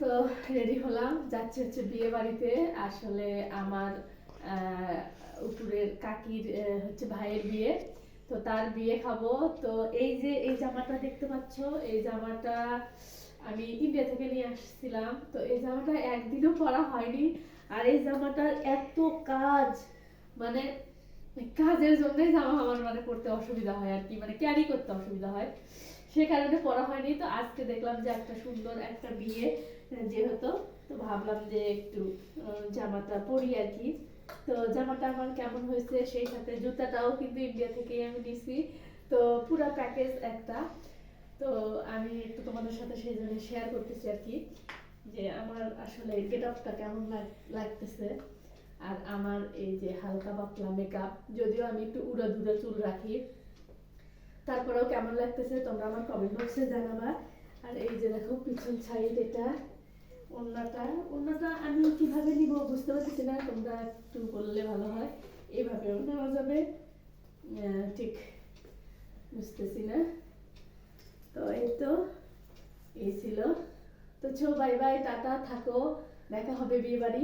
তো রেডি হলাম, যাচ্ছি হচ্ছে বিয়ে বাড়িতে। আসলে আমার উপরের কাকির হচ্ছে ভাইয়ের বিয়ে, তো তার বিয়ে খাবো। তো এই যে এই জামাটা দেখতে পাচ্ছ, এই জামাটা আমি ইন্ডিয়া থেকে নিয়ে আসছিলাম। তো এই জামাটা একদিনও পরা হয়নি, আর এই জামাটার এত কাজ, মানে কাজের জন্য জামা আমার মানে পড়তে অসুবিধা হয় আর কি, মানে ক্যারি করতে অসুবিধা হয়, সে কারণে পরা হয়নি। তো আজকে দেখলাম যে একটা সুন্দর একটা বিয়ে যেহেতু, তো ভাবলাম যে একটু জামাটা পরি আর কি। তো জামাটা আমার কেমন হয়েছে, সেই সাথে জুতাটাও কিন্তু ইন্ডিয়া থেকে আমি নিছি। তো পুরো প্যাকেজ একটা। তো আমি একটু তোমাদের সাথে সেই জন্য শেয়ার করতেছি আর কি, যে আমার আসলে গেট আপটা কেমন লাগতেছে। আর আমার এই যে হালকা পাতলা মেকআপ, যদিও আমি একটু উড়াধুরা চুল রাখি, তারপরেও কেমন লাগতেছে তোমরা আমার কমেন্ট বক্সে জানাবা। আর এই যে দেখো পিছন সাইড, এটা ওড়নাটা, ওড়নাটা আমি কিভাবে নিব বুঝতে পারতেছি না, তোমরা একটু বললে ভালো হয়। এইভাবেও নেওয়া যাবে, ঠিক বুঝতেছি না। তো এই তো, এই ছিল। তো চো, বাই বাই, টাটা, থাকো, দেখা হবে বিয়ে বাড়ি।